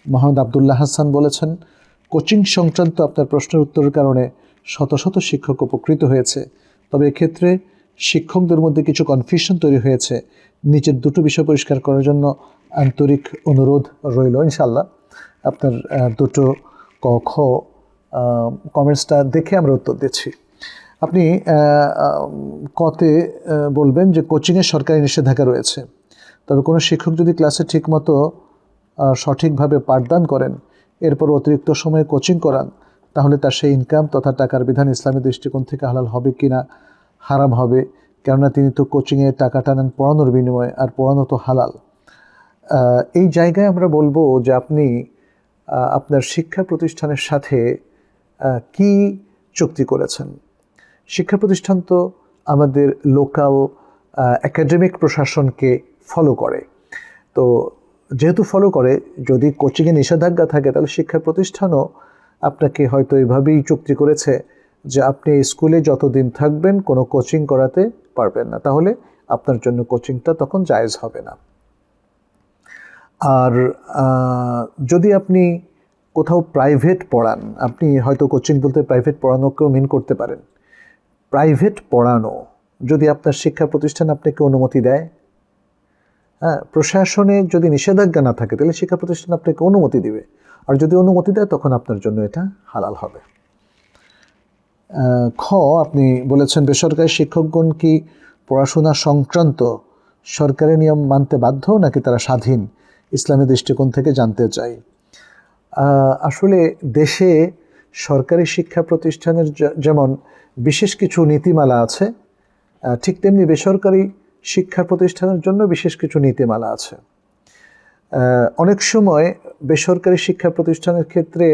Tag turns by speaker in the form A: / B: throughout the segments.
A: মোহাম্মদ আবদুল্লাহ হাসান বলেছেন, কোচিং সংক্রান্ত আপনার প্রশ্নের উত্তরের কারণে শত শত শিক্ষক উপকৃত হয়েছে, তবে এক্ষেত্রে শিক্ষকদের মধ্যে কিছু কনফিউশন তৈরি হয়েছে। নিচের দুটো বিষয় পরিষ্কার করার জন্য আন্তরিক অনুরোধ রইল। ইনশাল্লাহ আপনার দুটো ক খ কমেন্টসটা দেখে আমরা উত্তর দিচ্ছি। আপনি কতে বলবেন যে কোচিংয়ে সরকারি নিষেধাজ্ঞা রয়েছে, তবে কোনো শিক্ষক যদি ক্লাসে ঠিকমতো সঠিকভাবে পাঠদান করেন, এরপর অতিরিক্ত সময়ে কোচিং করান, তাহলে তার সেই ইনকাম তথা টাকার বিধান ইসলামী দৃষ্টিকোণ থেকে হালাল হবে কি না হারাম হবে? কেননা তিনি তো কোচিংয়ে টাকাটা নেন পড়ানোর বিনিময়ে, আর পড়ানো তো হালাল। এই জায়গায় আমরা বলবো যে আপনি আপনার শিক্ষা প্রতিষ্ঠানের সাথে কি চুক্তি করেছেন। শিক্ষা প্রতিষ্ঠান তো আমাদের লোকাল একাডেমিক প্রশাসনকে ফলো করে। তো যেহেতু ফলো করে, যদি কোচিংয়ে নিষেধাজ্ঞা থাকে তাহলে শিক্ষা প্রতিষ্ঠানও আপনাকে হয়তো এইভাবেই চুক্তি করেছে যে আপনি স্কুলে যতদিন থাকবেন কোনো কোচিং করাতে পারবেন না, তাহলে আপনার জন্য কোচিংটা তখন জায়েজ হবে না। আর যদি আপনি কোথাও প্রাইভেট পড়ান, আপনি হয়তো কোচিং বলতে প্রাইভেট পড়ানোকেও মিন করতে পারেন। প্রাইভেট পড়ানো যদি আপনার শিক্ষা প্রতিষ্ঠান আপনাকে অনুমতি দেয়, হ্যাঁ, প্রশাসনে যদি নিষেধাজ্ঞা না থাকে তাহলে শিক্ষা প্রতিষ্ঠান আপনাকে অনুমতি দিবে, আর যদি অনুমতি দেয় তখন আপনার জন্য এটা হালাল হবে। খ, আপনি বলেছেন বেসরকারি শিক্ষকগণ কি পড়াশোনা সংক্রান্ত সরকারি নিয়ম মানতে বাধ্য নাকি তারা স্বাধীন, ইসলামী দৃষ্টিকোণ থেকে জানতে চাই। আসলে দেশে সরকারি শিক্ষা প্রতিষ্ঠানের যেমন বিশেষ কিছু নীতিমালা আছে, ঠিক তেমনি বেসরকারি শিক্ষা প্রতিষ্ঠানের জন্য বিশেষ কিছু নীতিমালা আছে। অনেক সময় বেসরকারি শিক্ষা প্রতিষ্ঠানের ক্ষেত্রে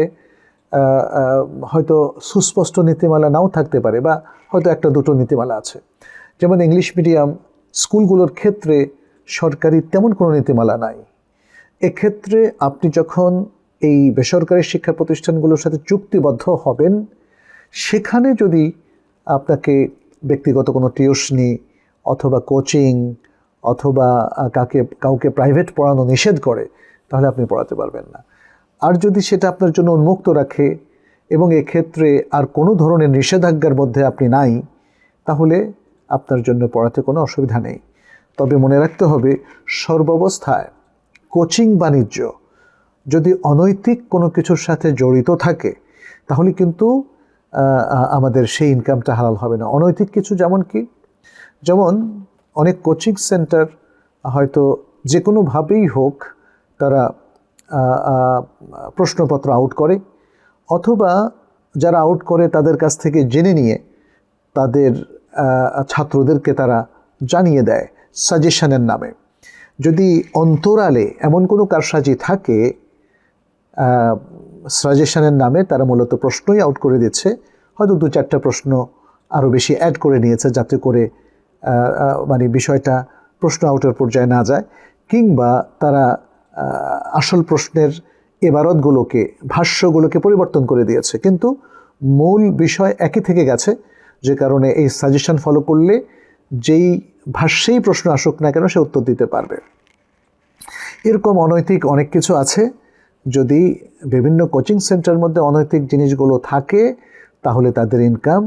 A: হয়তো সুস্পষ্ট নীতিমালা নাও থাকতে পারে, বা হয়তো একটা দুটো নীতিমালা আছে। যেমন ইংলিশ মিডিয়াম স্কুলগুলোর ক্ষেত্রে সরকারি তেমন কোনো নীতিমালা নাই। এক্ষেত্রে আপনি যখন এই বেসরকারি শিক্ষা প্রতিষ্ঠানগুলোর সাথে চুক্তিবদ্ধ হবেন, সেখানে যদি আপনাকে ব্যক্তিগত কোনো টিউশনি অথবা কোচিং অথবা কাউকে প্রাইভেট পড়ানো নিষেধ করে, তাহলে আপনি পড়াতে পারবেন না। আর যদি সেটা আপনার জন্য উন্মুক্ত রাখে এবং এক্ষেত্রে আর কোনো ধরনের নিষেধাজ্ঞার মধ্যে আপনি নাই, তাহলে আপনার জন্য পড়াতে কোনো অসুবিধা নেই। তবে মনে রাখতে হবে, সর্বাবস্থায় কোচিং বাণিজ্য যদি অনৈতিক কোনো কিছুর সাথে জড়িত থাকে, তাহলে কিন্তু আমাদের সেই ইনকামটা হালাল হবে না। অনৈতিক কিছু যেমন কি, যেমন অনেক কোচিং সেন্টার হয়তো যে কোনোভাবেই হোক তারা প্রশ্নপত্র আউট করে, অথবা যারা আউট করে তাদের কাছ থেকে জেনে নিয়ে তাদের ছাত্রদেরকে তারা জানিয়ে দেয় সাজেশনের নামে। যদি অন্তরালে এমন কোনো কারসাজি থাকে, সাজেশনের নামে তারা মূলত প্রশ্নই আউট করে দিচ্ছে, হয়তো দু চারটা প্রশ্ন আরও বেশি অ্যাড করে নিয়েছে যাতে করে মানে বিষয়টা প্রশ্ন আউটের পর্যায়ে না যায়, কিংবা তারা আসল প্রশ্নের এবারতগুলোকে ভাষ্যগুলোকে পরিবর্তন করে দিয়েছে, কিন্তু মূল বিষয় একই থেকে গেছে, যে কারণে এই সাজেশন ফলো করলে যেই ভাষ্যেই প্রশ্ন আসুক না কেন সে উত্তর দিতে পারবে। এরকম অনৈতিক অনেক কিছু আছে। যদি বিভিন্ন কোচিং সেন্টারের মধ্যে অনৈতিক জিনিসগুলো থাকে, তাহলে তাদের ইনকাম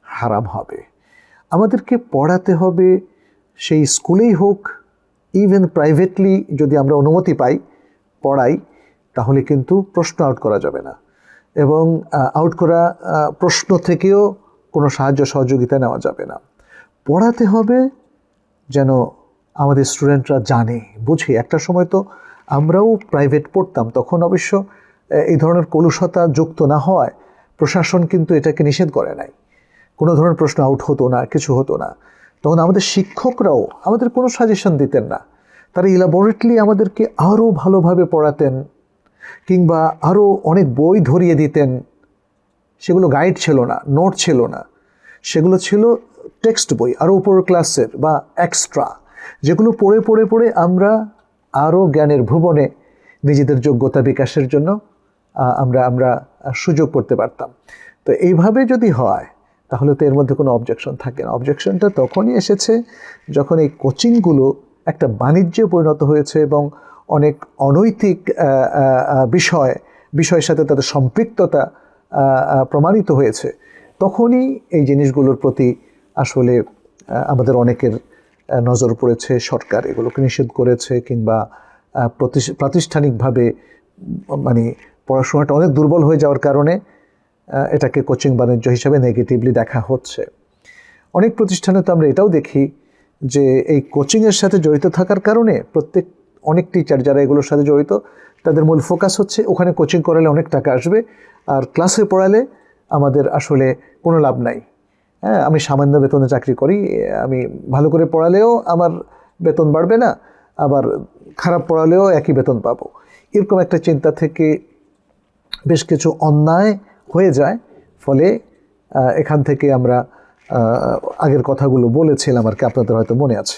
A: হারাম হবে। আমাদেরকে পড়াতে হবে, সেই স্কুলেই হোক, ইভেন প্রাইভেটলি যদি আমরা অনুমতি পাই পড়াই, তাহলে কিন্তু প্রশ্ন আউট করা যাবে না, এবং আউট করা প্রশ্ন থেকেও কোনো সাহায্য সহযোগিতা নেওয়া যাবে না। পড়াতে হবে যেন আমাদের স্টুডেন্টরা জানে, বুঝে। একটা সময় তো আমরাও প্রাইভেট পড়তাম, তখন অবশ্য এই ধরনের কলুষতা যুক্ত না হওয়ায় প্রশাসন কিন্তু এটাকে নিষেধ করে নাই, কোনো ধরনের প্রশ্ন আউট হতো না, কিছু হতো না। তখন আমাদের শিক্ষকরাও আমাদের কোনো সাজেশন দিতেন না, তারা ইলাবোরেটলি আমাদেরকে আরও ভালোভাবে পড়াতেন, কিংবা আরও অনেক বই ধরিয়ে দিতেন। সেগুলো গাইড ছিল না, নোট ছিল না, সেগুলো ছিল টেক্সট বই, আরও উপর ক্লাসের বা এক্সট্রা, যেগুলো পড়ে পড়ে পড়ে আমরা আরও জ্ঞানের ভুবনে নিজেদের যোগ্যতা বিকাশের জন্য আমরা সুযোগ করতে পারতাম। তো এইভাবে যদি হয় তাহলে তো এর মধ্যে কোনো অবজেকশন থাকে না। অবজেকশনটা তখনই এসেছে যখন এই কোচিংগুলো একটা বাণিজ্যে পরিণত হয়েছে এবং অনেক অনৈতিক বিষয়ের সাথে তাদের সম্পৃক্ততা প্রমাণিত হয়েছে, তখনই এই জিনিসগুলোর প্রতি আসলে আমাদের অনেকের নজর পড়েছে। সরকার এগুলোকে নিষেধ করেছে, কিংবা প্রাতিষ্ঠানিকভাবে মানে পড়াশোনাটা অনেক দুর্বল হয়ে যাওয়ার কারণে এটাকে কোচিং বাণিজ্য হিসাবে নেগেটিভলি দেখা হচ্ছে। অনেক প্রতিষ্ঠানে তো আমরা এটাও দেখি যে এই কোচিংয়ের সাথে জড়িত থাকার কারণে অনেক টিচার যারা এগুলোর সাথে জড়িত, তাদের মূল ফোকাস হচ্ছে ওখানে কোচিং করালে অনেক টাকা আসবে, আর ক্লাসে পড়ালে আমাদের আসলে কোনো লাভ নাই। হ্যাঁ, আমি সামান্য বেতনে চাকরি করি, আমি ভালো করে পড়ালেও আমার বেতন বাড়বে না, আবার খারাপ পড়ালেও একই বেতন পাবো। এরকম একটা চিন্তা থেকে বেশ কিছু অন্যায় হয়ে যায়। ফলে এখান থেকে আমরা আগের কথাগুলো বলেছিলাম আর কি, আপনাদের হয়তো মনে আছে।